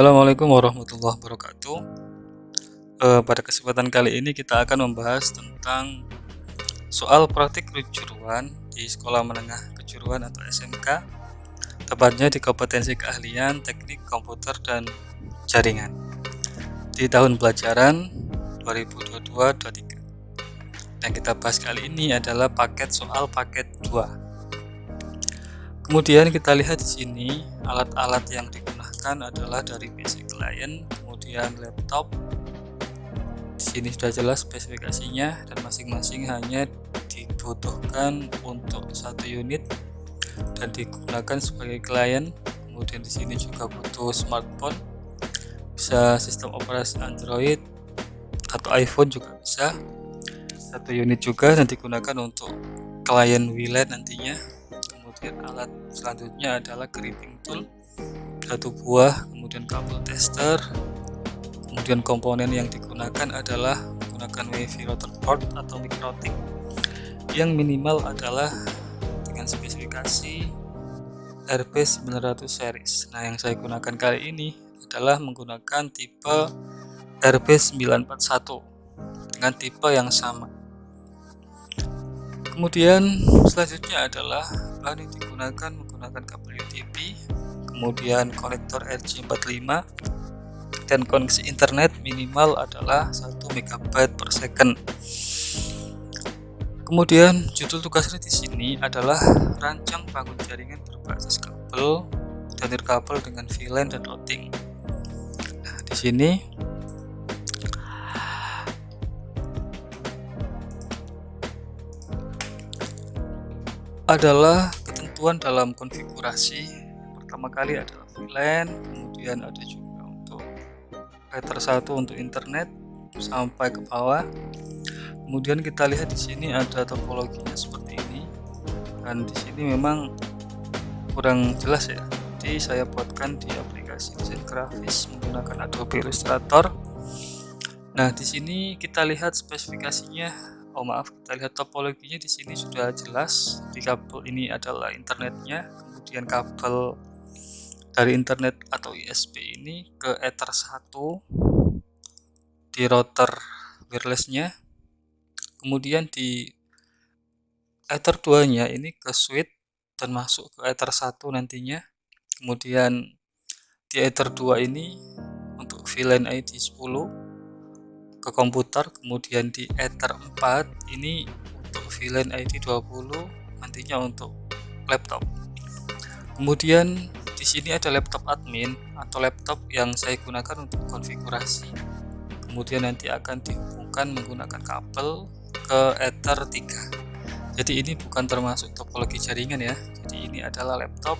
Assalamualaikum warahmatullahi wabarakatuh. Pada kesempatan kali ini kita akan membahas tentang soal praktik kejuruan di sekolah menengah kejuruan atau SMK, tepatnya di kompetensi keahlian teknik komputer dan jaringan di tahun pelajaran 2022-23. Yang kita bahas kali ini adalah paket 2. Kemudian kita lihat di sini alat-alat yang digunakan adalah dari PC client, kemudian laptop. Di sini sudah jelas spesifikasinya dan masing-masing hanya dibutuhkan untuk 1 unit dan digunakan sebagai client. Kemudian di sini juga butuh smartphone, bisa sistem operasi Android atau iPhone juga bisa. 1 unit juga dan digunakan untuk client WLAN nantinya. Kemudian alat selanjutnya adalah gripping tool 1 buah, kemudian kabel tester. Kemudian komponen yang digunakan adalah menggunakan WiFi router port atau mikrotik yang minimal adalah dengan spesifikasi RP900 series. Nah, yang saya gunakan kali ini adalah menggunakan tipe RP941 dengan tipe yang sama. Kemudian selanjutnya adalah bahan yang digunakan menggunakan kabel UTP, kemudian konektor RJ45 dan koneksi internet minimal adalah 1 MB per second. Kemudian judul tugasnya di sini adalah rancang bangun jaringan berbasis kabel dan nirkabel dengan VLAN dan routing. Nah, di sini adalah ketentuan dalam konfigurasi. Pertama kali adalah VLAN, kemudian ada juga untuk router 1 untuk internet sampai ke bawah. Kemudian kita lihat di sini ada topologinya seperti ini. Dan di sini memang kurang jelas ya. Jadi saya buatkan di aplikasi desain grafis menggunakan Adobe Illustrator. Nah, di sini kita lihat spesifikasinya. Kita lihat topologinya di sini sudah jelas. Di kabel ini adalah internetnya, kemudian kabel dari internet atau ISP ini ke Ether 1 di router wirelessnya, kemudian di Ether 2-nya ini ke switch dan masuk ke Ether 1 nantinya. Kemudian di Ether 2 ini untuk VLAN ID 10 ke komputer, kemudian di Ether 4 ini untuk VLAN ID 20 nantinya untuk laptop. Kemudian di sini ada laptop admin atau laptop yang saya gunakan untuk konfigurasi. Kemudian nanti akan dihubungkan menggunakan kabel ke Ether 3. Jadi ini bukan termasuk topologi jaringan ya. Jadi ini adalah laptop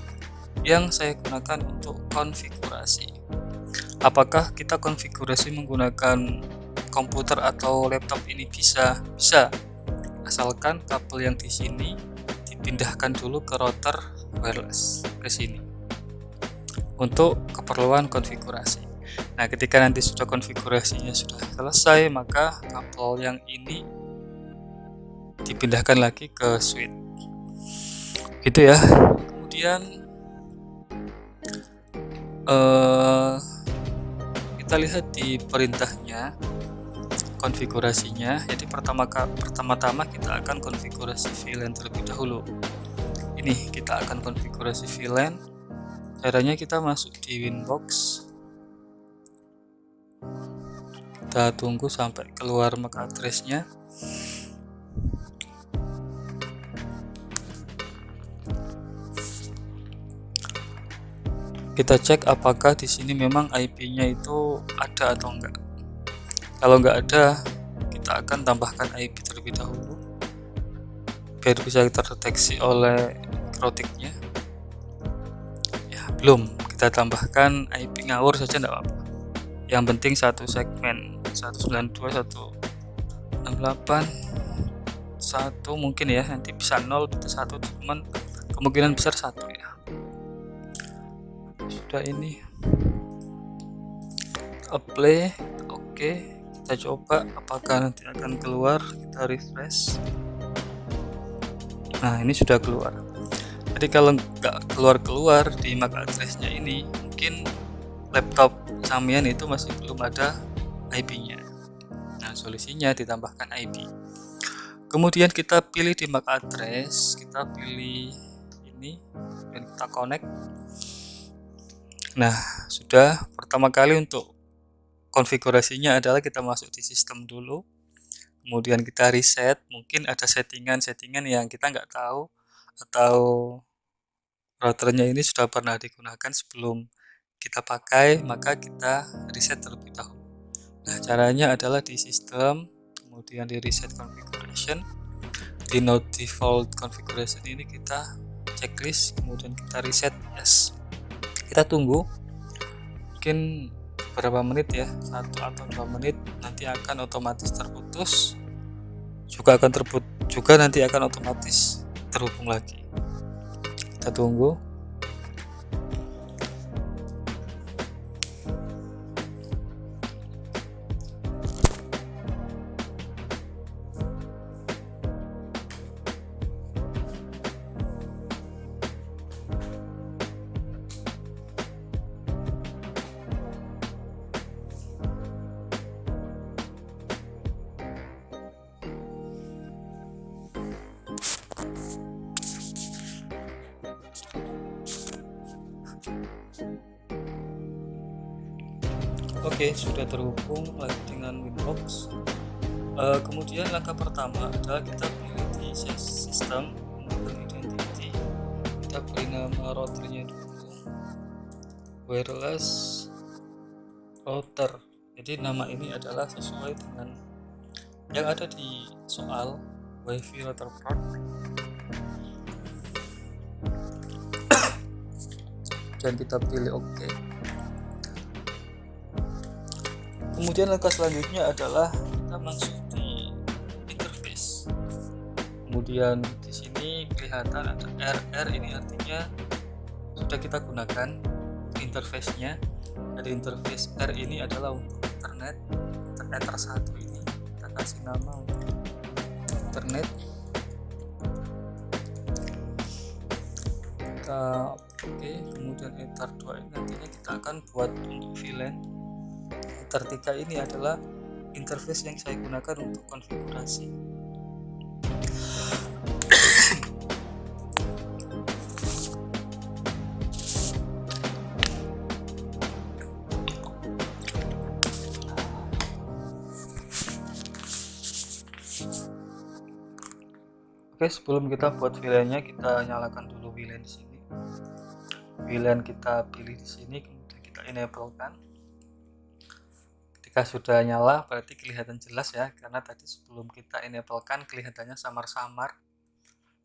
yang saya gunakan untuk konfigurasi. Apakah kita konfigurasi menggunakan komputer atau laptop ini bisa, asalkan kabel yang di sini dipindahkan dulu ke router wireless ke sini untuk keperluan konfigurasi. Nah, ketika nanti sudah konfigurasinya sudah selesai, maka kabel yang ini dipindahkan lagi ke switch. Gitu ya. Kemudian kita lihat di perintahnya konfigurasinya. Jadi pertama-tama kita akan konfigurasi VLAN terlebih dahulu. Ini kita akan konfigurasi VLAN. Caranya kita masuk di Winbox. Kita tunggu sampai keluar MAC address-nya. Kita cek apakah di sini memang IP-nya itu ada atau enggak. Kalau enggak ada, kita akan tambahkan IP terlebih dahulu biar bisa terdeteksi oleh mikrotiknya. Ya, belum. Kita tambahkan IP ngawur saja enggak apa-apa. Yang penting satu segmen 192.168.1 mungkin ya, nanti bisa 0 bisa 1, cuman kemungkinan besar 1 ya. Sudah ini apply, oke. Kita coba apakah nanti akan keluar, kita refresh. Nah, ini sudah keluar. Jadi kalau nggak keluar di MAC address-nya ini, mungkin laptop Samian itu masih belum ada IP-nya. Nah, solusinya ditambahkan IP. Kemudian kita pilih di MAC address, kita pilih ini dan kita connect. Nah, sudah. Pertama kali untuk konfigurasinya adalah kita masuk di sistem dulu, kemudian kita reset. Mungkin ada settingan-settingan yang kita nggak tahu, atau routernya ini sudah pernah digunakan sebelum kita pakai, maka kita reset terlebih dahulu. Nah, caranya adalah di sistem, kemudian di reset configuration, di not default configuration ini kita checklist, kemudian kita reset yes. Kita tunggu mungkin beberapa menit ya, 1 atau 2 menit, nanti akan otomatis terputus, juga nanti akan otomatis terhubung lagi. Kita tunggu. Oke, sudah terhubung lagi dengan Winbox. Kemudian langkah pertama adalah kita pilih di sistem, kemudian identity, kita beri nama routernya dulu, wireless router. Jadi nama ini adalah sesuai dengan yang ada di soal WiFi router port. Dan kita pilih OK. Kemudian langkah selanjutnya adalah kita masuk di interface. Kemudian di sini kelihatan ada RR, ini artinya sudah kita gunakan interface-nya. Jadi interface R ini adalah untuk internet. Ether 1 ini kita kasih nama untuk internet. Kita oke, kemudian Ether 2 ini nantinya kita akan buat untuk VLAN. Ether 3 ini adalah interface yang saya gunakan untuk konfigurasi. Oke, sebelum kita buat VLAN-nya, kita nyalakan dulu VLAN di sini. VLAN kita pilih di sini, kemudian kita enable-kan. Ketika sudah nyala berarti kelihatan jelas ya, karena tadi sebelum kita enable-kan kelihatannya samar-samar.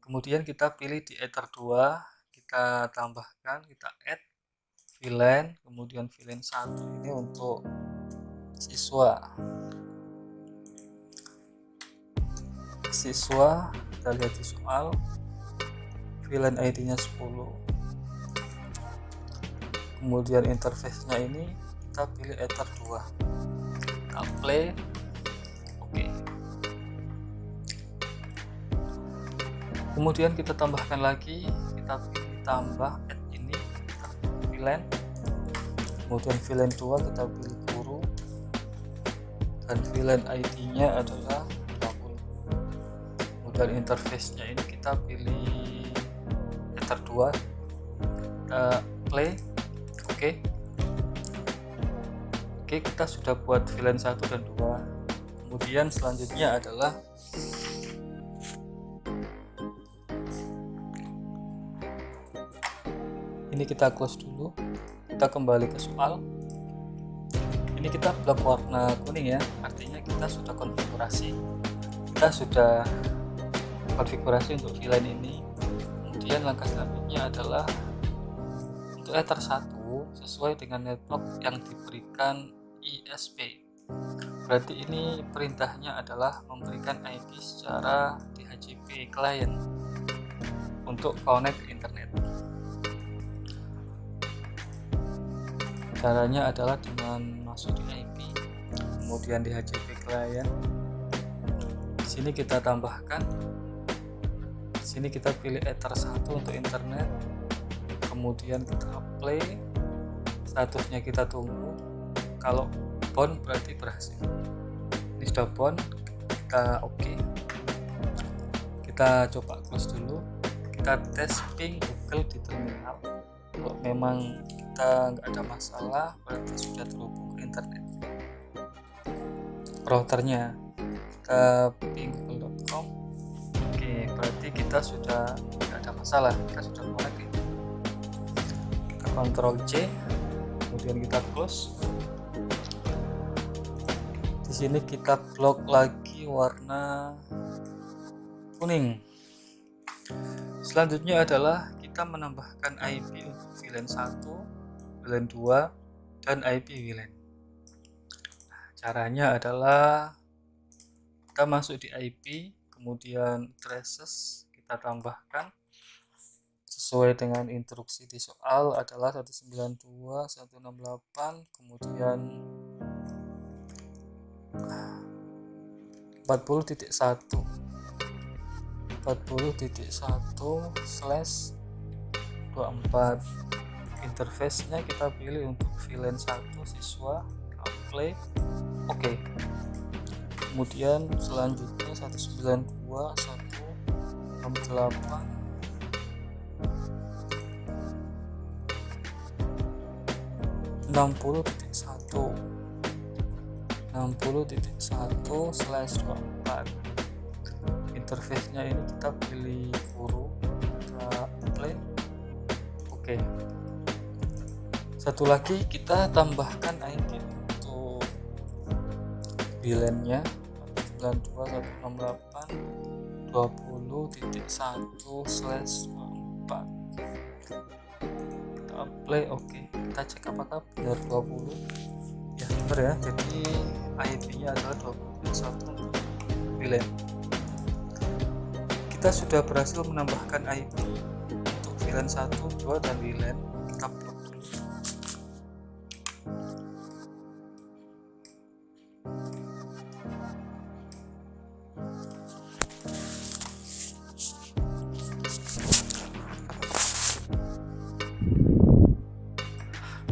Kemudian kita pilih di Ether 2, kita tambahkan, kita add VLAN, kemudian VLAN 1 ini untuk siswa. Kita lihat di soal, VLAN ID-nya 10. Kemudian interface-nya ini kita pilih Ether 2. Kita play. Oke. Kemudian kita tambahkan lagi, kita pilih tambah add ini VLAN. Kemudian VLAN 2 kita pilih guru. Dan VLAN ID-nya adalah 20. Kemudian interface-nya ini kita pilih Ether 2. Kita play. Oke, kita sudah buat VLAN 1 dan 2. Kemudian selanjutnya adalah ini kita close dulu. Kita kembali ke soal. Ini kita blok warna kuning ya, artinya kita sudah konfigurasi. Kita sudah konfigurasi untuk VLAN ini. Kemudian langkah selanjutnya adalah untuk Ether 1 sesuai dengan network yang diberikan ISP. Berarti ini perintahnya adalah memberikan IP secara DHCP client untuk connect ke internet. Caranya adalah dengan masuk di IP, kemudian DHCP client. Di sini kita tambahkan. Di sini kita pilih Ether 1 untuk internet. Kemudian kita play. statusnya kita tunggu. Kalau bound berarti berhasil. Ini sudah bound, kita oke. Kita coba close dulu, kita tes ping Google di terminal. Kalau memang kita nggak ada masalah, berarti sudah terhubung ke internet. Routernya kita ping google.com. Oke, berarti kita sudah nggak ada masalah, kita sudah connect. Kita Ctrl C, kemudian kita close. Di sini kita blok lagi warna kuning. Selanjutnya adalah kita menambahkan IP untuk VLAN 1, VLAN 2, dan IP VLAN. Caranya adalah kita masuk di IP, kemudian traces kita tambahkan sesuai dengan instruksi di soal adalah 192.168, kemudian 40.1/24. Interface-nya kita pilih untuk VLAN 1 siswa, apply, oke. Kemudian selanjutnya 192.168.60.1/24. Interface-nya ini kita pilih guru, kita play, oke. Satu lagi kita tambahkan IP untuk VLAN-nya 92.168.20.1/24. Kita play, oke. Kita cek apakah benar 20. Ya benar ya, jadi IP-nya adalah 20.1 untuk VLAN. Kita sudah berhasil menambahkan IP untuk VLAN 1, 2, dan VLAN. Kita blok dulu.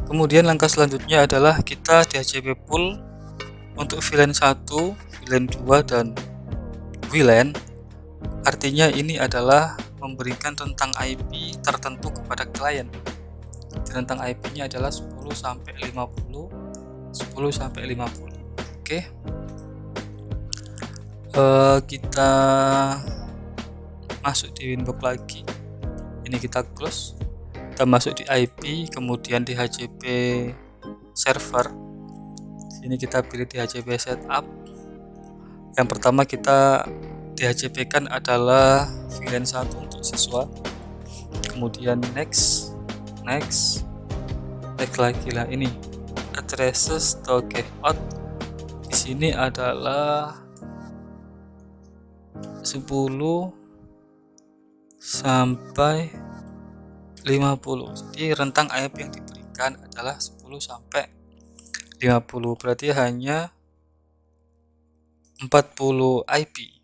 Kemudian langkah selanjutnya adalah kita DHCP pool untuk VLAN 1, VLAN 2, dan VLAN. Artinya ini adalah memberikan rentang IP tertentu kepada klien. Rentang IP-nya adalah 10-50, 10-50. Oke. Kita masuk di Winbox lagi. Ini kita close. Kita masuk di IP, kemudian di DHCP server. Sini kita pilih DHCP setup. Yang pertama kita DHCP-kan adalah VLAN 1 untuk siswa. Kemudian next lagi lah, ini addresses to get out. Di sini adalah 10-50. Jadi rentang IP yang diberikan adalah 10-50. Berarti hanya 40 IP.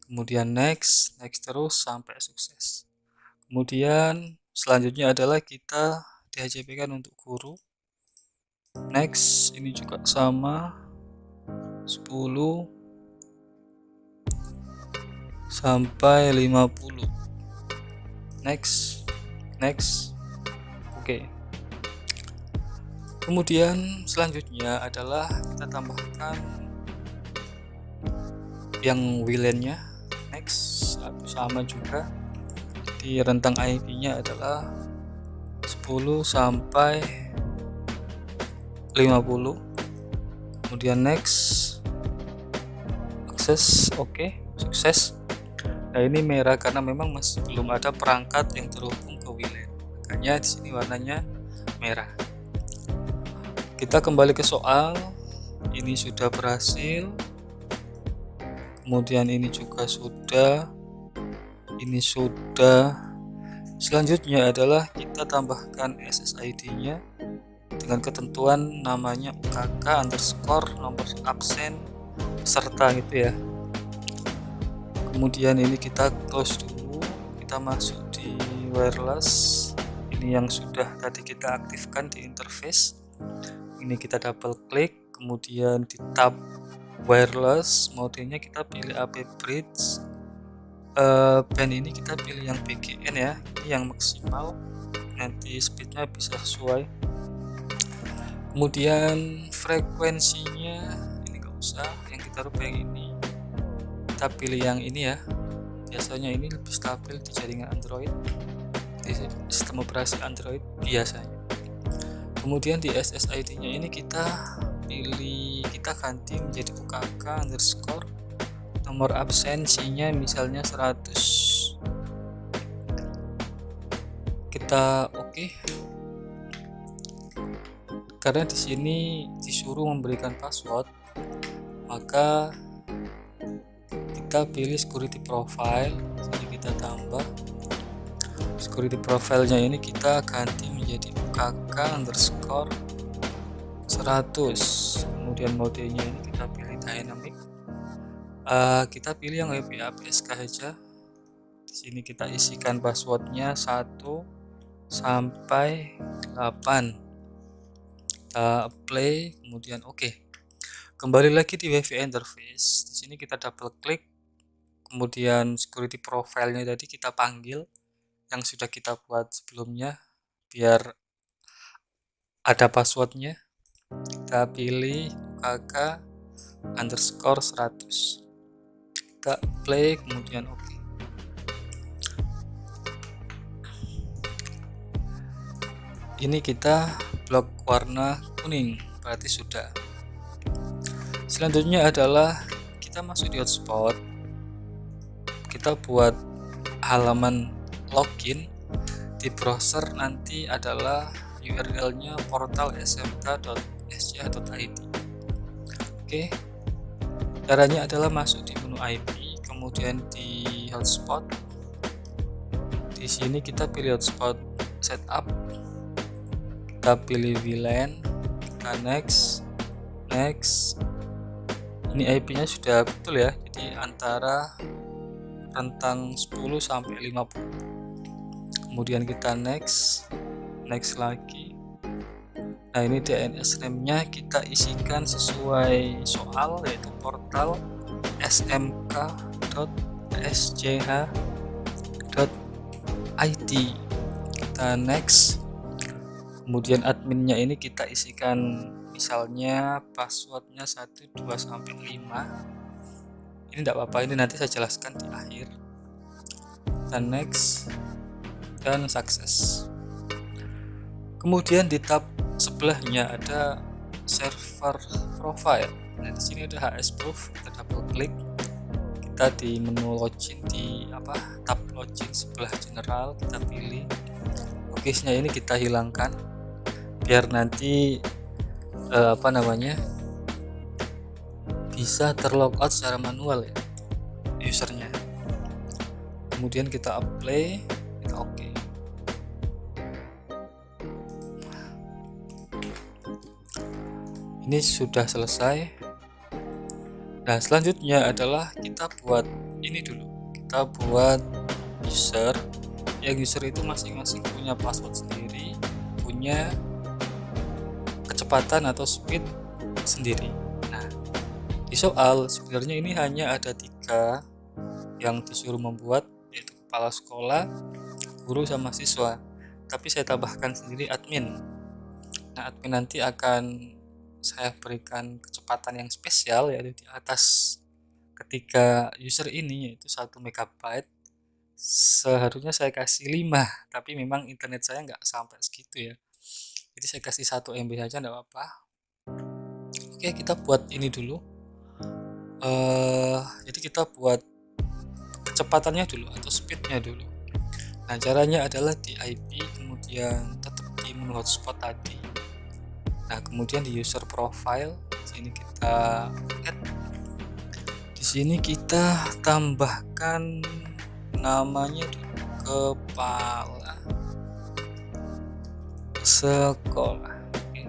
Kemudian next terus sampai sukses. Kemudian selanjutnya adalah kita DHCP-kan untuk guru. Next, ini juga sama 10-50. Next, oke. Kemudian selanjutnya adalah kita tambahkan yang VLAN-nya. Next, sama juga. Di rentang IP-nya adalah 10-50. Kemudian next, akses, oke, sukses. Nah ini merah karena memang masih belum ada perangkat yang terhubung ke VLAN, makanya di sini warnanya merah. Kita kembali ke soal. Ini sudah berhasil. Kemudian ini juga sudah. Ini sudah. Selanjutnya adalah kita tambahkan SSID-nya dengan ketentuan namanya UKK underscore nomor absen peserta gitu ya. Kemudian ini kita close dulu, kita masuk di wireless. Ini ini yang sudah tadi kita aktifkan di interface. Ini kita double klik, kemudian di tab wireless, modenya kita pilih AP Bridge. Band ini kita pilih yang BGN ya, ini yang maksimal, nanti speednya bisa sesuai. Kemudian frekuensinya ini nggak usah, yang kita rubah yang ini, kita pilih yang ini ya, biasanya ini lebih stabil di jaringan Android, di sistem operasi Android biasanya. Kemudian di SSID nya ini kita ganti menjadi UKK underscore, nomor absensinya misalnya 100, kita oke. Karena di sini disuruh memberikan password, maka kita pilih security profile. Jadi kita tambah security profile-nya, ini kita ganti menjadi UKK underscore 100. Kemudian modenya ini kita pilih dynamic. Kita pilih yang WP APSK saja. Di sini kita isikan passwordnya 1 sampai 8. Kita play, kemudian oke. Kembali lagi di WiFi interface. Di sini kita double klik, kemudian security profile-nya tadi kita panggil yang sudah kita buat sebelumnya biar ada passwordnya. Kita pilih UKK underscore 100, kita play, kemudian oke. Ini kita blok warna kuning, berarti sudah. Selanjutnya adalah kita masuk di hotspot, kita buat halaman login di browser, nanti adalah URL-nya portal smk.sch.id. Oke, caranya adalah masuk di menu IP, kemudian di hotspot. Di sini kita pilih hotspot setup, kita pilih VLAN, kita next. Ini IP-nya sudah betul ya, jadi antara rentang 10 sampai 50. Kemudian kita next lagi. Nah, ini DNS name-nya kita isikan sesuai soal, yaitu portal smk.sch.id. Kita next. Kemudian adminnya ini kita isikan misalnya passwordnya 1, 2 sampai 5. Ini tidak apa-apa, ini nanti saya jelaskan di akhir. Kita next dan sukses. Kemudian di tab sebelahnya ada server profile. Nah, di sini ada hsproof, kita double klik. Kita di menu login di tab login sebelah general, kita pilih cookies-nya ini kita hilangkan biar nanti bisa terlogout secara manual ya usernya. Kemudian kita apply, kita oke. Ini sudah selesai. Nah, selanjutnya adalah kita buat ini dulu. Kita buat user. Yang user itu masing-masing punya password sendiri, punya kecepatan atau speed sendiri. Nah, di soal sebenarnya ini hanya ada 3 yang disuruh membuat, yaitu kepala sekolah, guru, sama siswa. Tapi saya tambahkan sendiri admin. Nah, admin nanti akan saya berikan kecepatan yang spesial, yaitu di atas ketiga user ini, yaitu 1 MB. Seharusnya saya kasih 5, tapi memang internet saya nggak sampai segitu ya, jadi saya kasih 1 MB saja, nggak apa-apa. Oke, kita buat ini dulu. Jadi kita buat kecepatannya dulu atau speednya dulu. Nah, caranya adalah di IP, kemudian tetap di menu hotspot tadi. Nah, kemudian di user profile, sini kita add. Di sini kita tambahkan namanya kepala sekolah. Oke.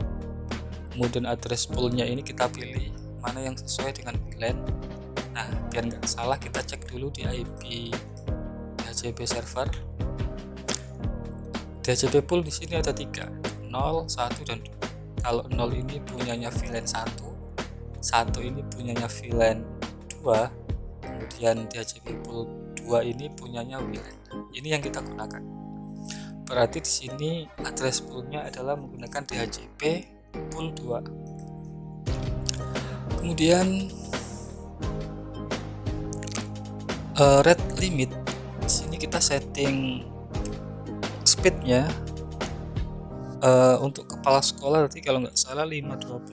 Kemudian address poolnya ini kita pilih mana yang sesuai dengan VLAN. Nah, biar nggak salah kita cek dulu di IP DHCP server. DHCP pool di sini ada 3, 0, 1 dan 2. Kalau 0 ini punyanya VLAN 1, 1 ini punyanya VLAN 2, kemudian DHCP pool 2 ini punyanya WLAN. Ini yang kita gunakan. Berarti di sini address poolnya adalah menggunakan DHCP pool 2. Kemudian rate limit, di sini kita setting speednya untuk kepala sekolah berarti kalau nggak salah 512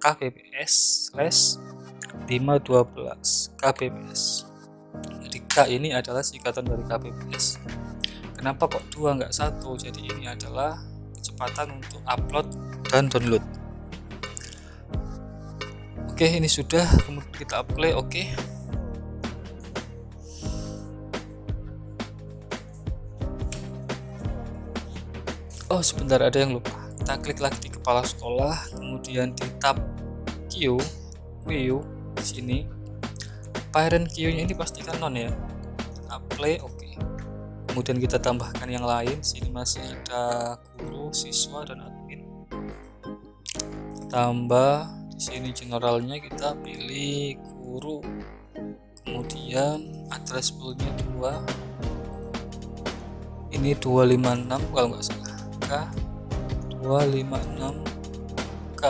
kbps / 512 kbps. Jadi K ini adalah singkatan dari kbps. Kenapa kok 2 nggak 1? Jadi ini adalah kecepatan untuk upload dan download. Oke, ini sudah, kemudian kita apply. Oke. Oh sebentar, ada yang lupa. Kita klik lagi di kepala sekolah, kemudian di tab queue di sini. Parent queue-nya ini pastikan non ya. Apply, oke. Kemudian kita tambahkan yang lain. Di sini masih ada guru, siswa dan admin. Tambah di sini generalnya kita pilih guru. Kemudian address poolnya 2. Ini 256 kalau nggak salah. K 256K.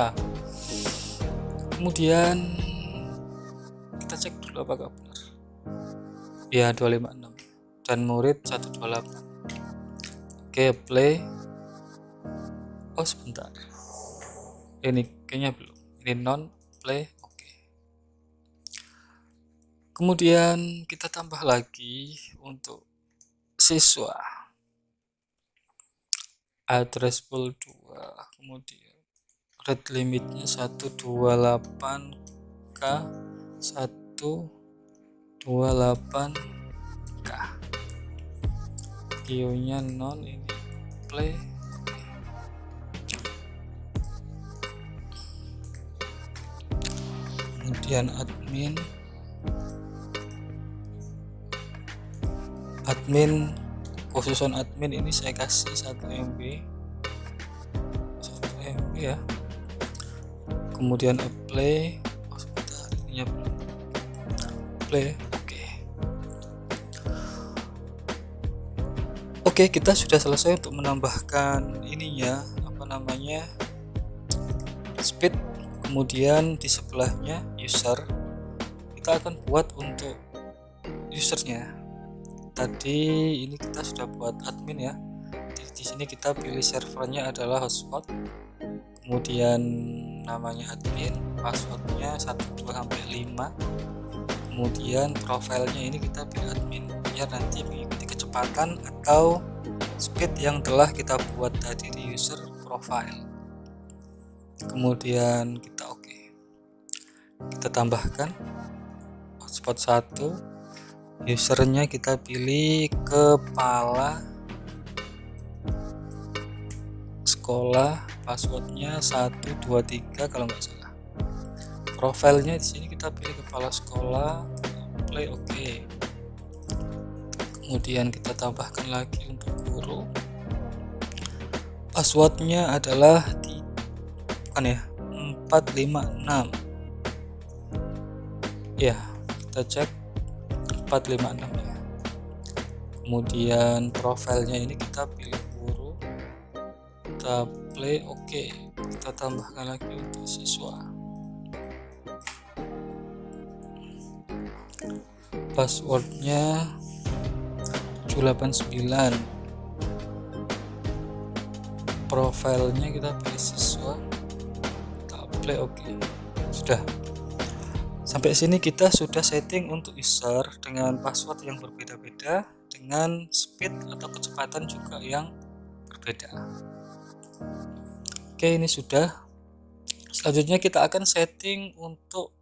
Kemudian kita cek dulu apakah benar. Ya 256 dan murid 128. Oke, play. Oh sebentar, ini kayaknya belum, ini non play. Oke. Kemudian kita tambah lagi untuk siswa, address pool 2, kemudian rate limitnya 128K 128K. Queue-nya non, ini play. Kemudian admin khususan admin ini saya kasih 1 MB ya. Kemudian apply. Oh sebentar, ininya belum play. Oke, kita sudah selesai untuk menambahkan ininya, speed. Kemudian di sebelahnya user, kita akan buat untuk usernya. Tadi ini kita sudah buat admin ya. Di sini kita pilih servernya adalah hotspot. Kemudian namanya admin, passwordnya 12-5. Kemudian profilnya ini kita pilih admin biar nanti mengikuti kecepatan atau speed yang telah kita buat tadi di user profile. Kemudian kita kita tambahkan hotspot 1, usernya kita pilih kepala sekolah, passwordnya 123 kalau nggak salah. Profilnya di sini kita pilih kepala sekolah, play. Oke. Kemudian kita tambahkan lagi untuk guru, passwordnya adalah 456 ya, kita cek 456 ya. Kemudian profilnya ini kita pilih guru, kita play. Oke, kita tambahkan lagi untuk siswa, passwordnya 789, profilnya kita pilih siswa, kita play. Oke, sudah. Sampai sini kita sudah setting untuk user dengan password yang berbeda-beda, dengan speed atau kecepatan juga yang berbeda. Oke, ini sudah. Selanjutnya kita akan setting untuk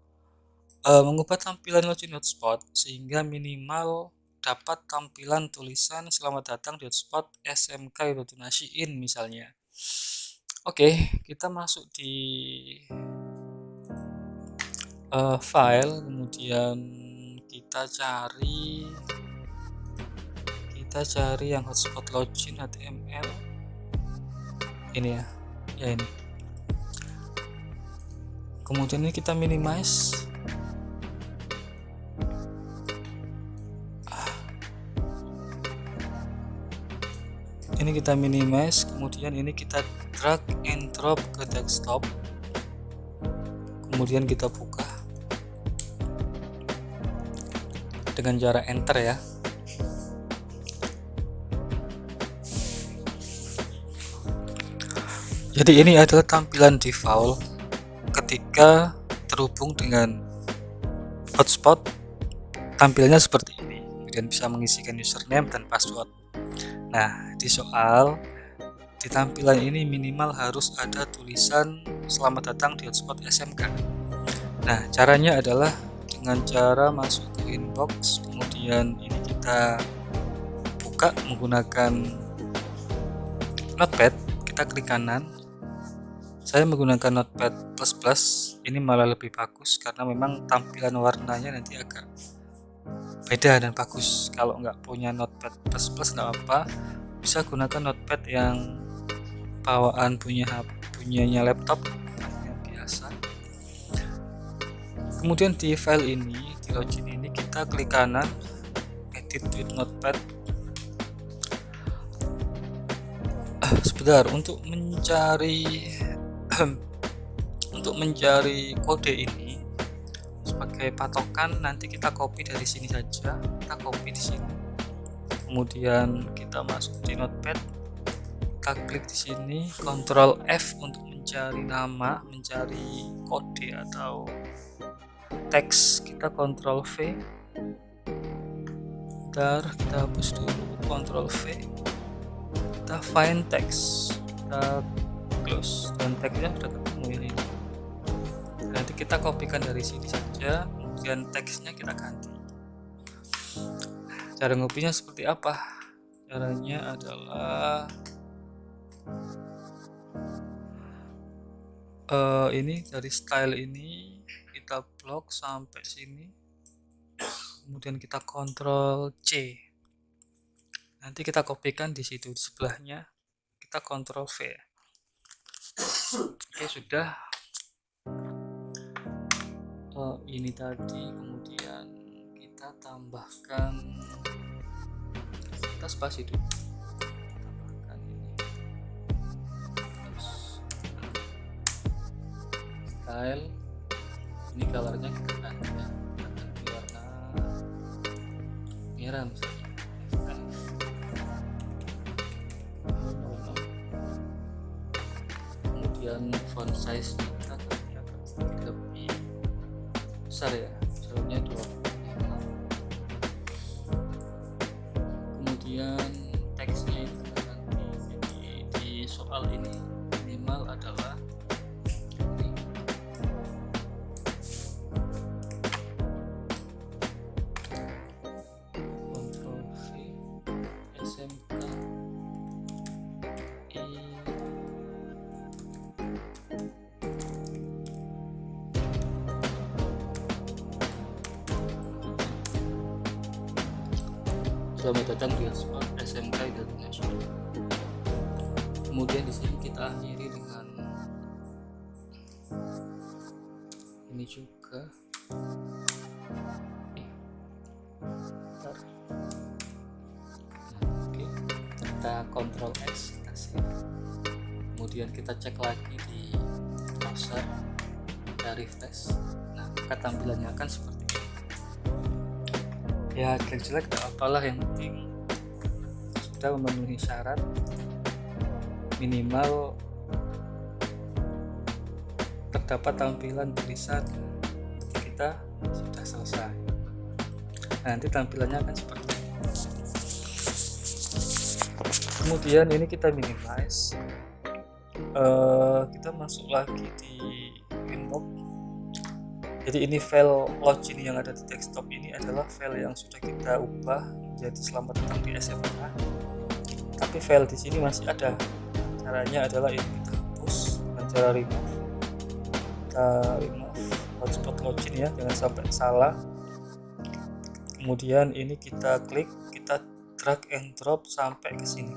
mengubah tampilan login hotspot sehingga minimal dapat tampilan tulisan selamat datang di hotspot SMK Nasiin misalnya. Oke, kita masuk di file, kemudian kita kita cari yang hotspot login HTML ini ya ini. Kemudian ini kita minimize. Ini kita minimize, kemudian ini kita drag and drop ke desktop, kemudian kita buka dengan cara enter ya. Jadi ini adalah tampilan default ketika terhubung dengan hotspot. Tampilannya seperti ini, kemudian bisa mengisikan username dan password. Nah, di tampilan ini minimal harus ada tulisan selamat datang di hotspot SMK. Nah, caranya adalah dengan cara masuk ke inbox, kemudian ini kita buka menggunakan notepad, kita klik kanan. Saya menggunakan notepad plus, ini malah lebih bagus karena memang tampilan warnanya nanti agak beda dan bagus. Kalau nggak punya notepad plus nggak apa, bisa gunakan notepad yang bawaan punyanya laptop yang biasa. Kemudian di file ini, di login ini kita klik kanan, edit with notepad. Sebentar, untuk mencari kode ini sebagai patokan, nanti kita copy dari sini saja. Kita copy di sini, kemudian kita masuk di notepad, kita klik di sini, Ctrl F untuk mencari nama, mencari kode atau teks, kita Ctrl V. Bentar, kita hapus dulu, Ctrl V, kita find text, kita close, dan teksnya sudah ketemu ini. Nanti kita kopikan dari sini saja, kemudian teksnya kita ganti. Cara ngopinya seperti apa? Caranya adalah ini dari style ini kita blok sampai sini, kemudian kita Ctrl C. Nanti kita kopikan di situ di sebelahnya, kita Ctrl V. Oke, sudah. Ini tadi, kemudian kita tambahkan, kita spasi dulu, tambahkan ini, terus style, ini colornya kita ganti ya, kita ganti warna merah misalnya. Kemudian font size kita ganti agak sedikit lebih besar ya, misalnya 25. Kemudian teksnya itu nanti, jadi di soal ini minimal adalah ini. Ctrl V, SMK Selamat datang di hotspot SMK International. Kemudian di sini kita akhiri dengan ini juga. Bentar. Oke, kita Ctrl X, kita save. Kemudian kita cek lagi di browser, kita refresh. Nah, maka tampilannya akan seperti ini. Ya, jelek-jelek gak apalah, yang penting sudah memenuhi syarat minimal terdapat tampilan tulisan kita sudah selesai. Nah, nanti tampilannya akan seperti ini. Kemudian ini kita minimize, kita masuk lagi di inbox. Jadi ini file login yang ada di desktop ini adalah file yang sudah kita ubah menjadi selamat datang di SMK. Tapi file di sini masih ada. Caranya adalah ini kita hapus dengan cara remove. Kita remove hotspot login ya, jangan sampai salah. Kemudian ini kita klik, kita drag and drop sampai ke sini.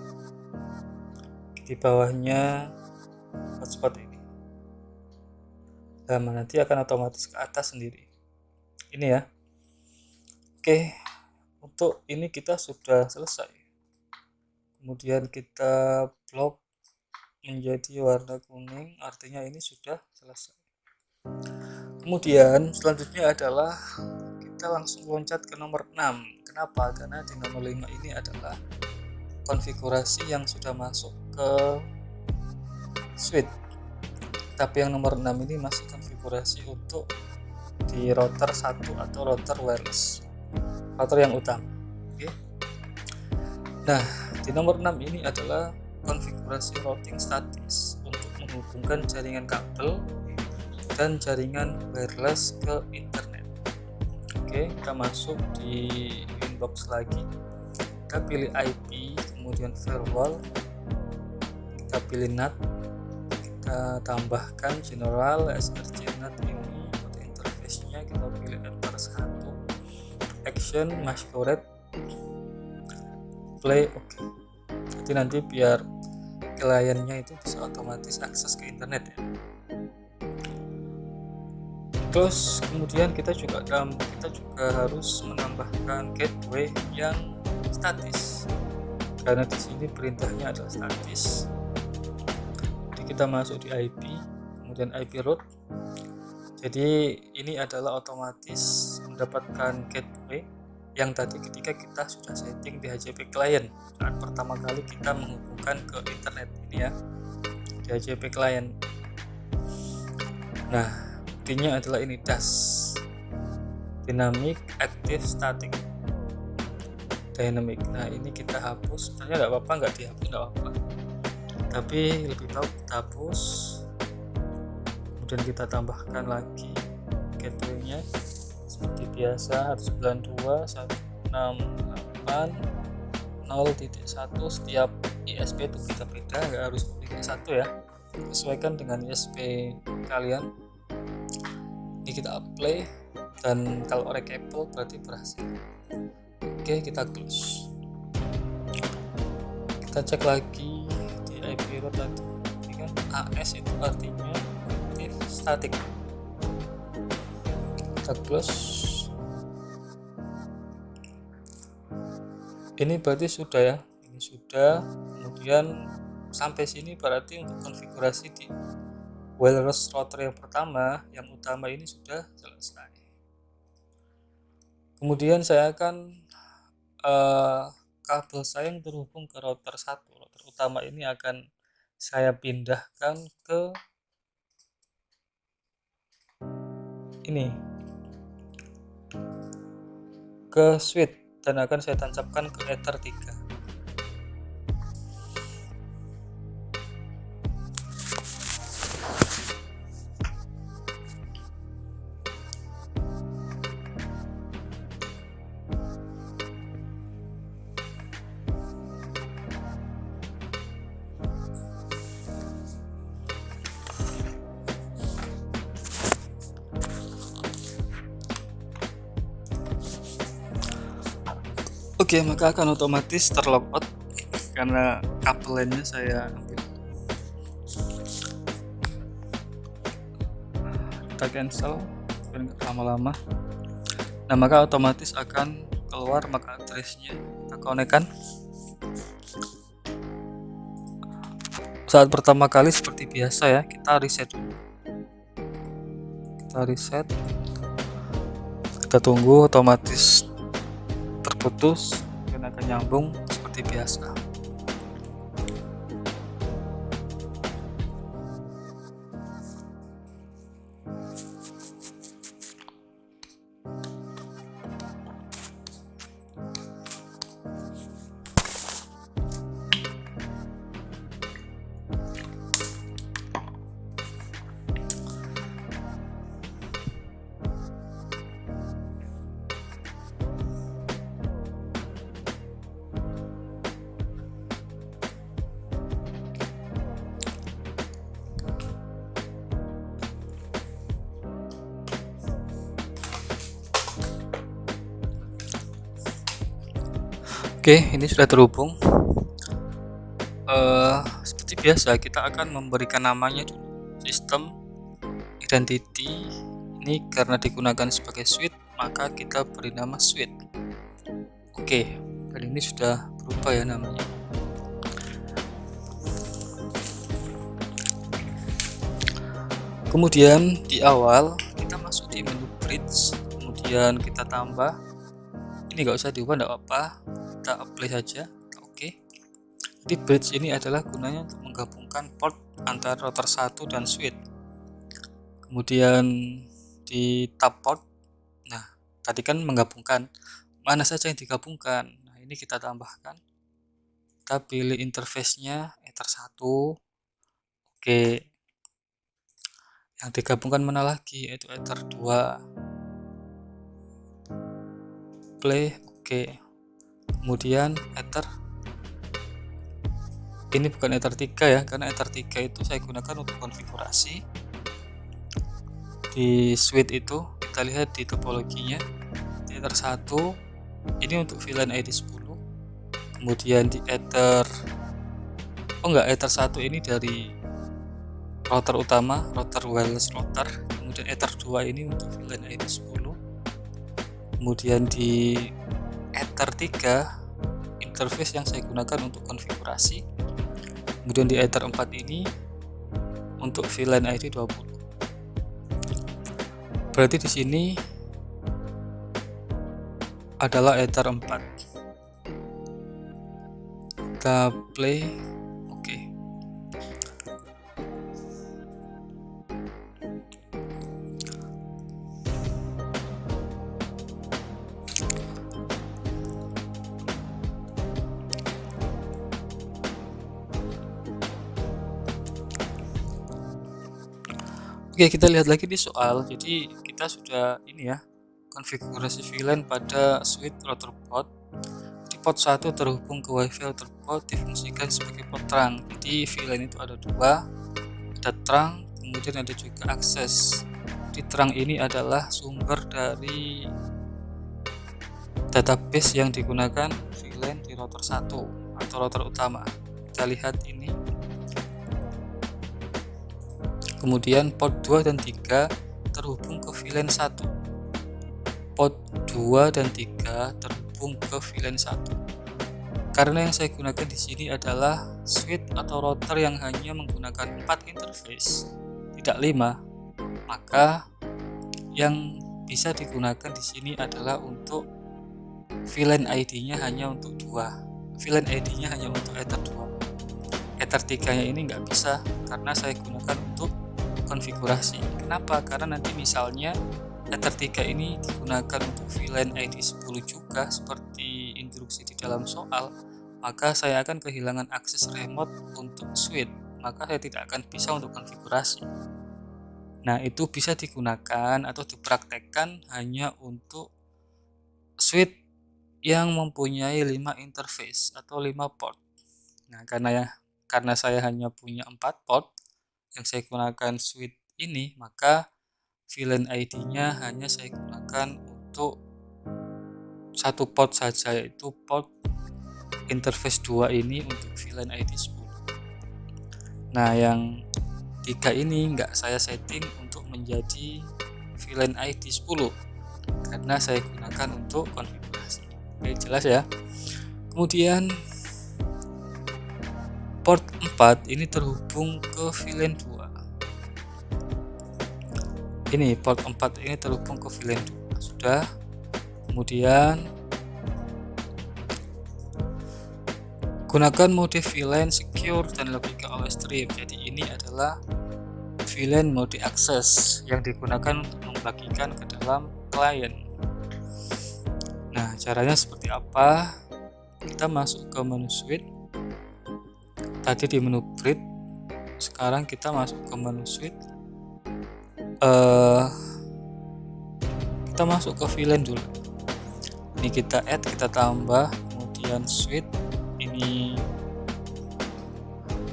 Di bawahnya hotspot ini. Dan nanti akan otomatis ke atas sendiri. Ini ya. Oke, untuk ini kita sudah selesai. Kemudian kita blok menjadi warna kuning, artinya ini sudah selesai. Kemudian selanjutnya adalah kita langsung loncat ke nomor 6. Kenapa? Karena di nomor 5 ini adalah konfigurasi yang sudah masuk ke switch. Tapi yang nomor 6 ini masih konfigurasi untuk di router 1 atau router wireless, router yang utama. Oke. Nah, di nomor 6 ini adalah konfigurasi routing statis untuk menghubungkan jaringan kabel dan jaringan wireless ke internet. Oke, kita masuk di inbox lagi. Kita pilih IP, kemudian firewall. Kita pilih NAT. Kita tambahkan general SRC NAT ini untuk interface-nya. Kita pilih enter 1. Action, masquerade, play, oke. Jadi nanti biar kliennya itu bisa otomatis akses ke internet ya. Terus kemudian kita juga harus menambahkan gateway yang statis, karena di sini perintahnya adalah statis. Jadi kita masuk di IP, kemudian IP route. Jadi ini adalah otomatis mendapatkan gateway yang tadi ketika kita sudah setting di HCP client saat pertama kali kita menghubungkan ke internet ini ya, di HCP client. Nah, intinya adalah ini DAS, dynamic active static dynamic. Nah, ini kita hapus, sebenarnya nggak apa-apa, nggak dihapus nggak apa-apa, tapi lebih baik kita hapus. Kemudian kita tambahkan lagi gateway-nya seperti biasa 192.168.0.1. Setiap ISP itu beda-beda, nggak harus pilih satu ya, sesuaikan dengan ISP kalian. Ini kita apply, dan kalau reachable berarti berhasil. Oke, kita close. Kita cek lagi di IP route tadi. Ini kan AS itu artinya active static. Kita close. Ini berarti sudah ya. Ini sudah. Kemudian sampai sini berarti untuk konfigurasi di wireless router yang pertama, yang utama ini sudah selesai. Kemudian saya akan kabel saya yang terhubung ke router 1, router utama ini akan saya pindahkan ke ini, ke switch, dan akan saya tancapkan ke Ether 3. Oke, maka akan otomatis terlogout karena kabel lainnya saya ambil. Kita cancel, biar nggak lama-lama. Nah, maka otomatis akan keluar MAC address-nya. Kita konekkan. Saat pertama kali seperti biasa ya, kita reset dulu. Kita reset. Kita tunggu otomatis terputus, dan akan nyambung seperti biasa. Oke, ini sudah terhubung. Seperti biasa kita akan memberikan namanya dulu. Sistem identity ini karena digunakan sebagai suite, maka kita beri nama suite. Oke, dan ini sudah berubah ya namanya. Kemudian di awal kita masuk di menu bridge, kemudian kita tambah. Ini nggak usah diubah, nggak apa-apa, kita apply saja. Oke. Jadi bridge ini adalah gunanya untuk menggabungkan port antara router 1 dan suite. Kemudian di tab port, nah tadi kan menggabungkan, mana saja yang digabungkan. Nah ini kita tambahkan, kita pilih interface-nya Ether 1. Oke, yang digabungkan mana lagi, yaitu Ether 2. Play, oke. Kemudian Ether, ini bukan Ether 3 ya, karena Ether 3 itu saya gunakan untuk konfigurasi. Di suite itu kita lihat di topologinya, di Ether 1 ini untuk VLAN ID 10. Kemudian di Ether Ether 1 ini dari router utama, router wireless router. Kemudian Ether 2 ini untuk VLAN ID 10. Kemudian di Ether 3 interface yang saya gunakan untuk konfigurasi. Kemudian di Ether 4 ini untuk VLAN ID 20. Berarti di sini adalah Ether 4. Kita play. Oke. Oke, kita lihat lagi di soal. Jadi kita sudah ini ya, konfigurasi VLAN pada suite router port. Di port 1 terhubung ke WiFi router port difungsikan sebagai port terang. Jadi VLAN itu ada dua, ada terang, kemudian ada juga akses. Di terang ini adalah sumber dari database yang digunakan VLAN di router 1 atau router utama. Kita lihat ini. Kemudian port 2 dan 3 terhubung ke VLAN 1. Port 2 dan 3 terhubung ke VLAN 1. Karena yang saya gunakan di sini adalah suite atau router yang hanya menggunakan 4 interface, tidak 5, maka yang bisa digunakan di sini adalah untuk VLAN ID-nya hanya untuk 2. VLAN ID-nya hanya untuk Ether 2. Ether 3-nya ini nggak bisa karena saya gunakan untuk konfigurasi. Kenapa? Karena nanti misalnya Ether 3 ini digunakan untuk VLAN ID 10 juga seperti instruksi di dalam soal, maka saya akan kehilangan akses remote untuk suite, maka saya tidak akan bisa untuk konfigurasi. Nah, itu bisa digunakan atau dipraktekkan hanya untuk suite yang mempunyai 5 interface atau 5 port. Nah, karena saya hanya punya 4 port yang saya gunakan suite ini, maka VLAN ID-nya hanya saya gunakan untuk satu port saja, yaitu port interface 2 ini untuk VLAN ID 10. Nah, yang 3 ini nggak saya setting untuk menjadi VLAN ID 10 karena saya gunakan untuk konfigurasi. Oke, jelas ya. Kemudian port 4 ini terhubung ke VLAN 2. Ini port 4 ini terhubung ke VLAN 2. Sudah. Kemudian gunakan mode VLAN secure dan logika always stream. Jadi ini adalah VLAN mode access yang digunakan untuk membagikan ke dalam klien. Nah, caranya seperti apa? Kita masuk ke menu suite. Tadi di menu bridge, sekarang kita masuk ke menu suite. Kita masuk ke VLAN dulu. Ini kita add, kita tambah, kemudian suite ini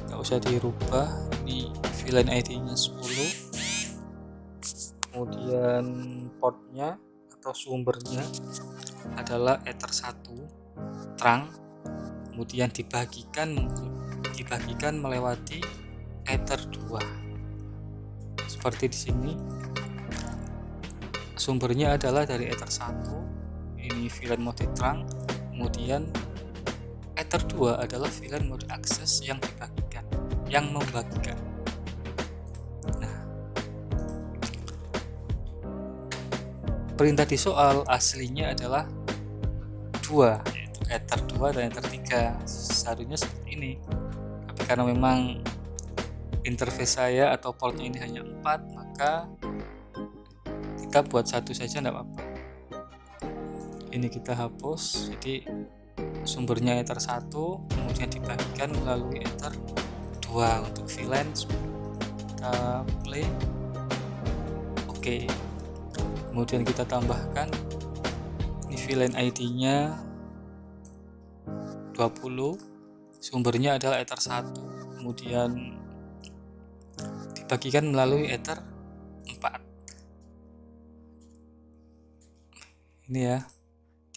nggak usah dirubah. Ini VLAN ID-nya 10. Kemudian portnya atau sumbernya adalah Ether 1 terang. kemudian dibagikan melewati Ether 2 seperti di sini. Sumbernya adalah dari Ether 1, ini VLAN mode terang, kemudian Ether 2 adalah VLAN mode akses yang membagikan. Nah, perintah di soal aslinya adalah 2, yaitu Ether 2 dan Ether 3. Seharusnya seperti ini, tapi karena memang interface saya atau portnya ini hanya 4, maka kita buat satu saja tidak apa-apa. Ini kita hapus, jadi sumbernya Ether 1, kemudian dibagikan melalui Ether 2 untuk VLAN. Kita play. Oke. Kemudian kita tambahkan ini VLAN ID-nya 20, sumbernya adalah Ether 1, kemudian dibagikan melalui Ether 4. Ini ya,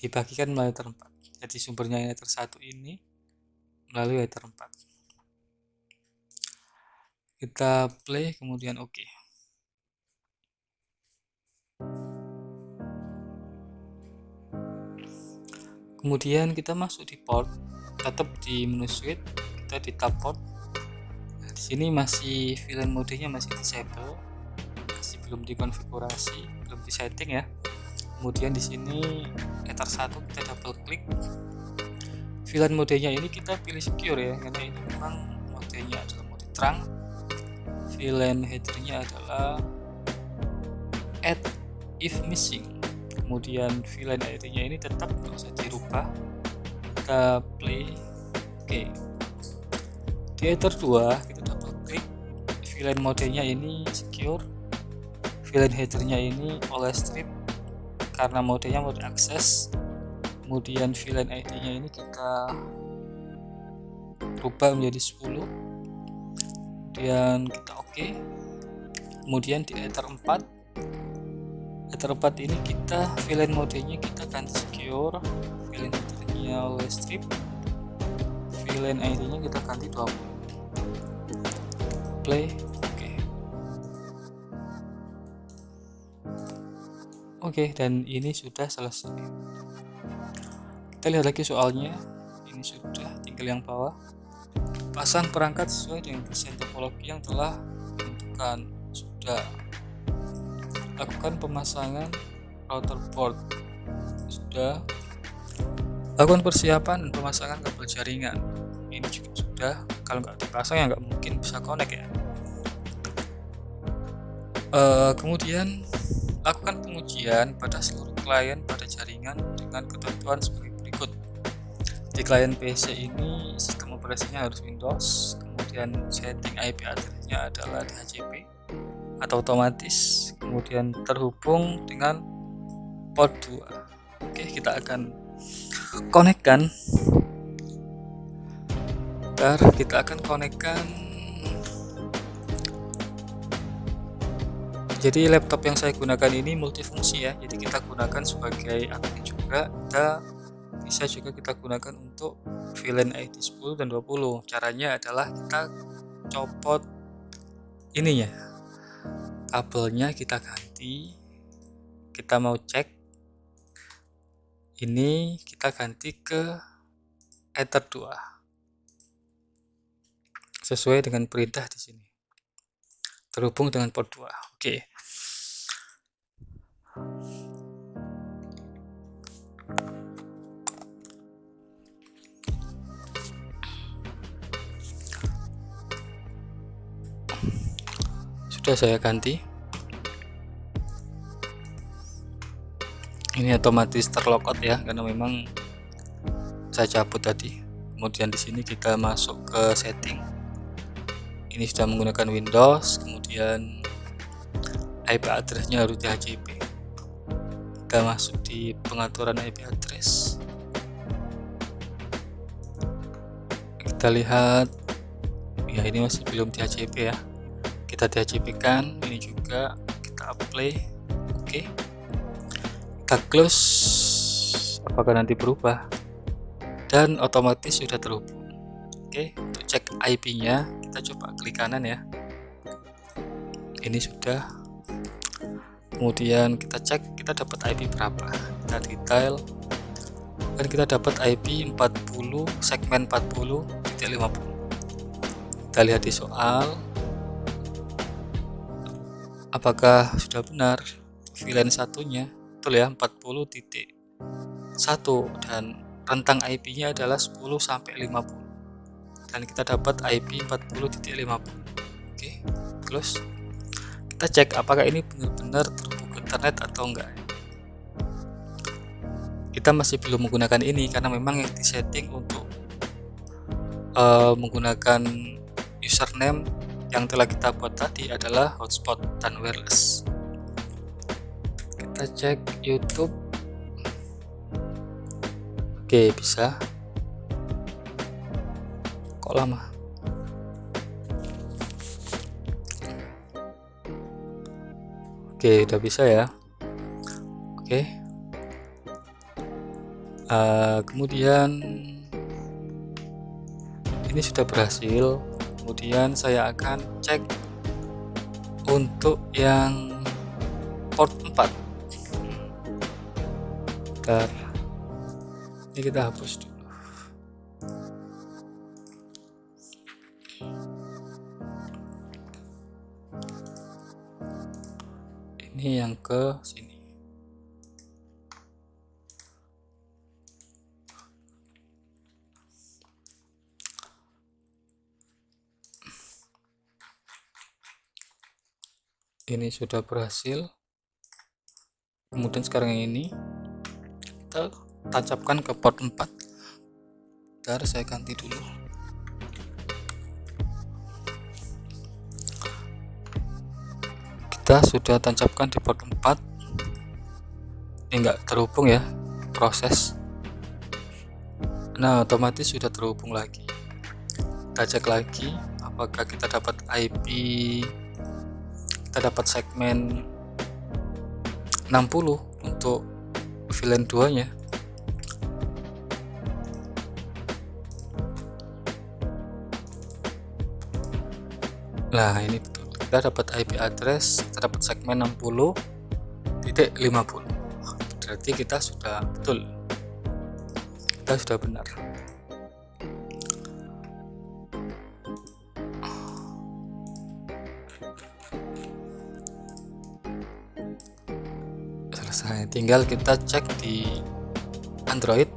dibagikan melalui Ether 4. Jadi sumbernya Ether 1 ini melalui Ether 4. Kita play, kemudian oke. Kemudian kita masuk di port, tetap di menu switch, kita di tab port. Nah, di sini masih VLAN modenya masih disable, masih belum dikonfigurasi, belum disetting ya. Kemudian di sini Ether 1 kita double klik. VLAN modenya ini kita pilih secure ya, karena ini memang modenya adalah mode terang. VLAN headernya adalah add if missing. Kemudian VLAN ID-nya ini tetap tidak usah dirubah. Kita play. Oke. Di Ether 2 kita double klik. VLAN modenya ini secure. VLAN headernya ini oleh strip karena modenya mode akses. Kemudian VLAN ID-nya ini kita rubah menjadi 10. Kemudian kita oke. Kemudian di Ether 4 ini kita VLAN modenya kita ganti secure, VLAN headernya oleh strip, VLAN ID-nya kita ganti 20. Play. Oke, dan ini sudah selesai. Kita lihat lagi soalnya. Ini sudah, tinggal yang bawah. Pasang perangkat sesuai dengan desain topologi yang telah ditentukan. Sudah. Lakukan pemasangan router port. Sudah. Lakukan persiapan dan pemasangan kabel jaringan. Ini juga sudah. Kalau nggak dipasang ya nggak mungkin bisa connect ya. Kemudian lakukan pengujian pada seluruh klien pada jaringan dengan ketentuan sebagai berikut. Di klien PC ini sistem operasinya harus Windows, kemudian setting IP address-nya adalah DHCP atau otomatis, kemudian terhubung dengan port 2. Oke, kita akan konekkan. Jadi laptop yang saya gunakan ini multifungsi ya, jadi kita gunakan sebagai admin juga, bisa juga kita gunakan untuk VLAN ID 10 dan 20. Caranya adalah kita copot ininya, kabelnya kita ganti, kita mau cek ini, kita ganti ke Ether 2 sesuai dengan perintah di sini, terhubung dengan port 2. Oke. Sudah saya ganti. Ini otomatis terlogout ya, karena memang saya cabut tadi. Kemudian di sini kita masuk ke setting. Ini sudah menggunakan Windows, kemudian IP address-nya harus DHCP. Kita masuk di pengaturan IP address. Kita lihat ya, ini masih belum DHCP ya. Kita DHCP-kan, ini juga kita apply. Oke. Kita close. Apakah nanti berubah? dan otomatis sudah terhubung. Oke, untuk cek IP-nya kita coba klik kanan ya. Ini sudah. Kemudian kita cek kita dapat IP berapa. Kita detail dan kita dapat IP 40 segmen 40.50. Kita lihat di soal apakah sudah benar VLAN satunya betul ya 40.1 dan rentang IP-nya adalah 10 sampai 50 dan kita dapat IP 40.50. Oke, close. Kita cek apakah ini benar-benar terhubung ke internet atau enggak. Kita masih belum menggunakan ini karena memang yang disetting untuk menggunakan username yang telah kita buat tadi adalah hotspot dan wireless. Kita cek YouTube. Oke, bisa. Kok lama? Oke, udah bisa ya. Oke. Kemudian ini sudah berhasil. Kemudian saya akan cek untuk yang port 4. Bentar. Ini kita hapus dulu. Ini yang ke sini. Ini sudah berhasil. Kemudian sekarang yang ini kita tancapkan ke port 4. Bentar, saya ganti dulu. Kita sudah tancapkan di port 4. Ini enggak terhubung ya, proses. Nah, otomatis sudah terhubung lagi. Kita cek lagi apakah kita dapat IP, kita dapat segmen 60 untuk VLAN 2 nya. Nah, ini betul. Kita dapat IP address, kita dapat segmen 60.50. Berarti kita sudah betul. Kita sudah benar. Selesai. Tinggal kita cek di Android.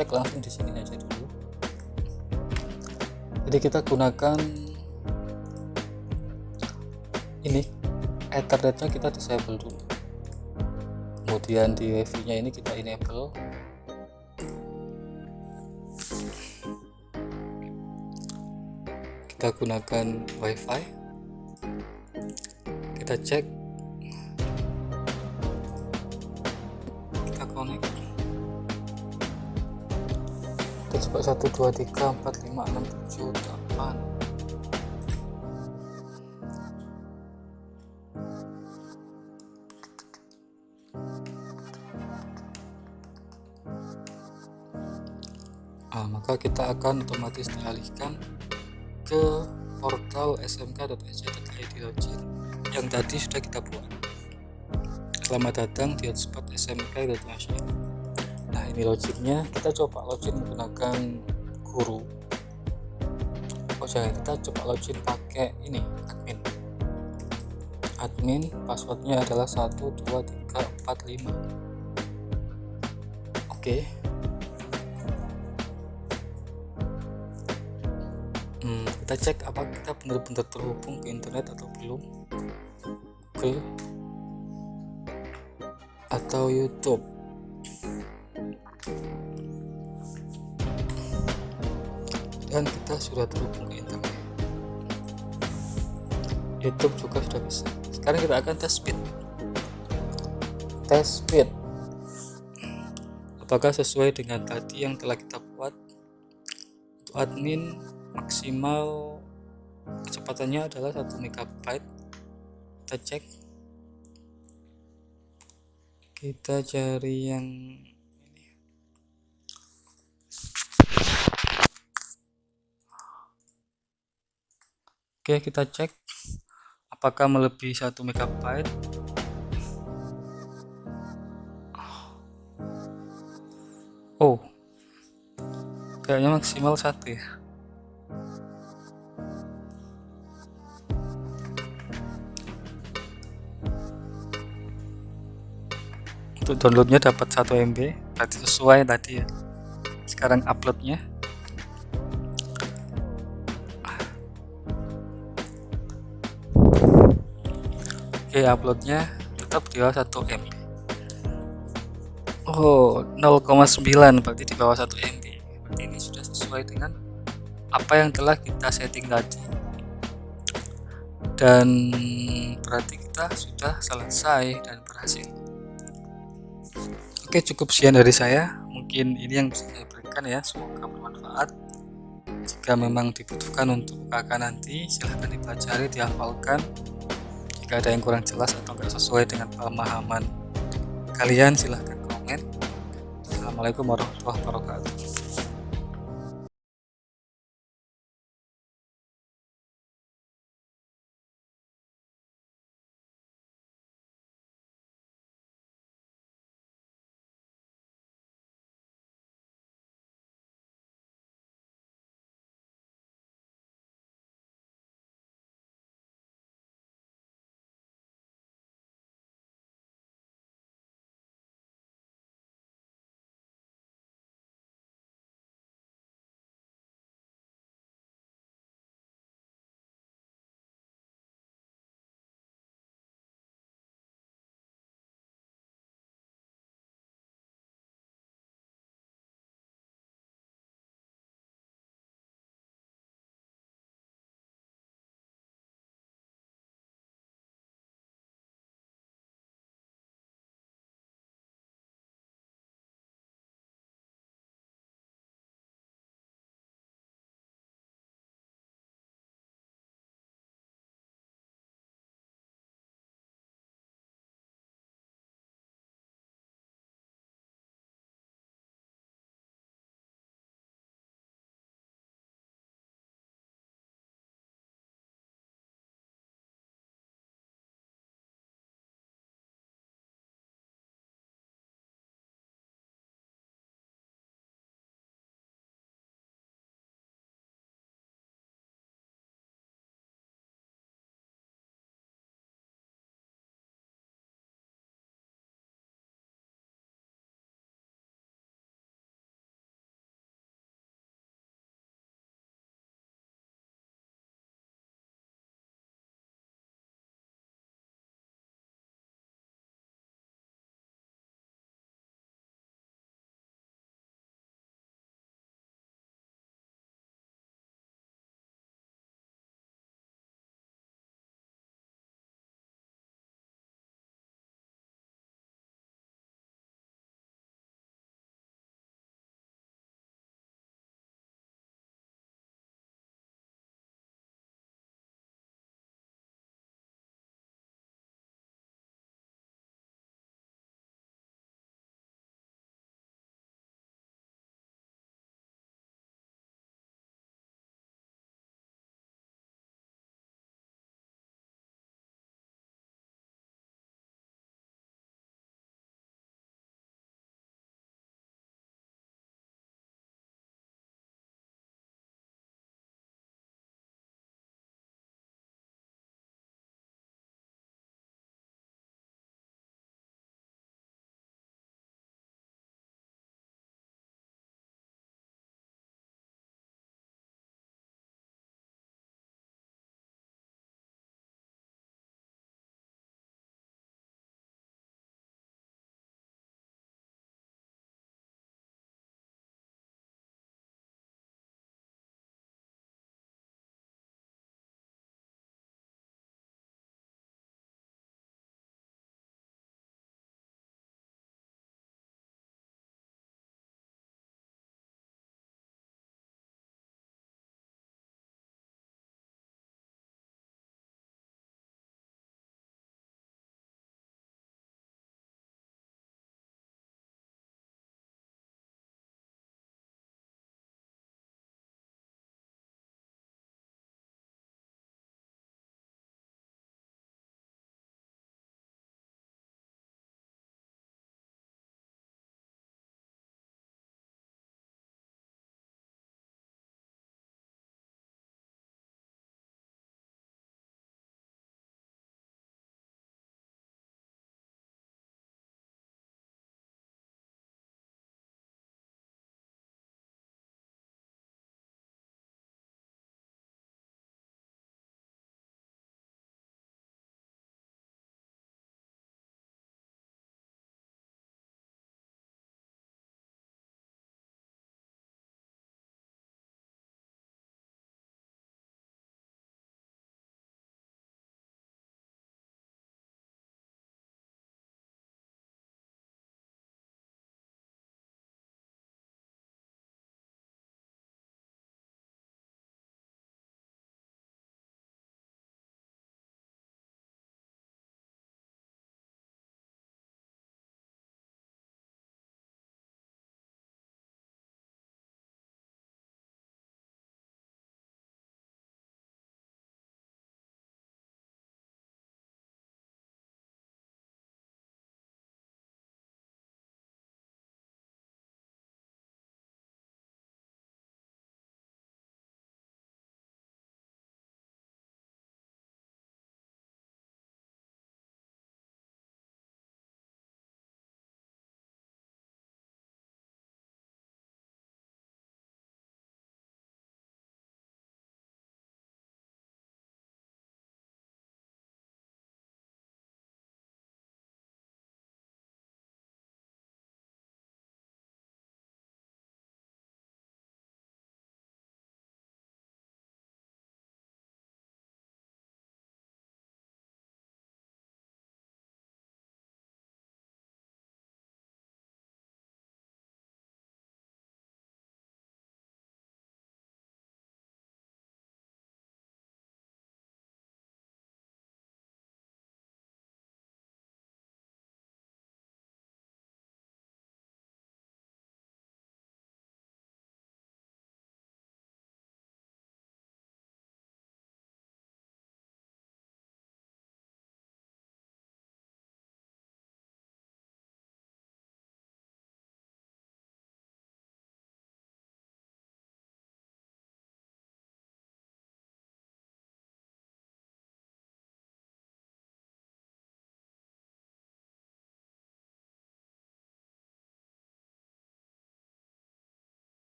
cek langsung di sini aja dulu. Jadi kita gunakan ini, Ethernetnya kita disable dulu, kemudian di wifi nya ini kita enable. Kita gunakan wifi, kita cek, kita connect, kita coba 1 2 3 4 5 6 7 8. Maka kita akan otomatis dialihkan ke portal smk.sj.id login yang tadi sudah kita buat. Selamat datang di hotspot smk.sj. Nah, ini loginnya. Kita coba login menggunakan guru. Jangan, kita coba login pakai ini, admin. Passwordnya adalah 1 2 3 4 5. Oke. Kita cek apa kita benar-benar terhubung ke internet atau belum, Google atau YouTube. Dan kita sudah terhubung ke internet. YouTube juga sudah bisa. Sekarang kita akan tes speed. Apakah sesuai dengan tadi yang telah kita buat. Untuk admin maksimal kecepatannya adalah 1 MB. Kita cek, kita cari yang ini. Oke, kita cek apakah melebihi 1 MB. Oh, kayaknya maksimal 1 ya. Untuk downloadnya dapat 1 MB, berarti sesuai tadi ya. Sekarang uploadnya, oke, uploadnya tetap di bawah 1 MB. Oh, 0,9, berarti di bawah 1 MB. Berarti ini sudah sesuai dengan apa yang telah kita setting tadi. Dan berarti kita sudah selesai dan berhasil. Oke, cukup sekian dari saya. Mungkin ini yang bisa saya berikan ya. Semoga bermanfaat. Jika memang dibutuhkan untuk kakak nanti, silahkan dipelajari, dihafalkan. Jika ada yang kurang jelas atau tidak sesuai dengan pemahaman kalian, silahkan komen. Assalamualaikum warahmatullahi wabarakatuh.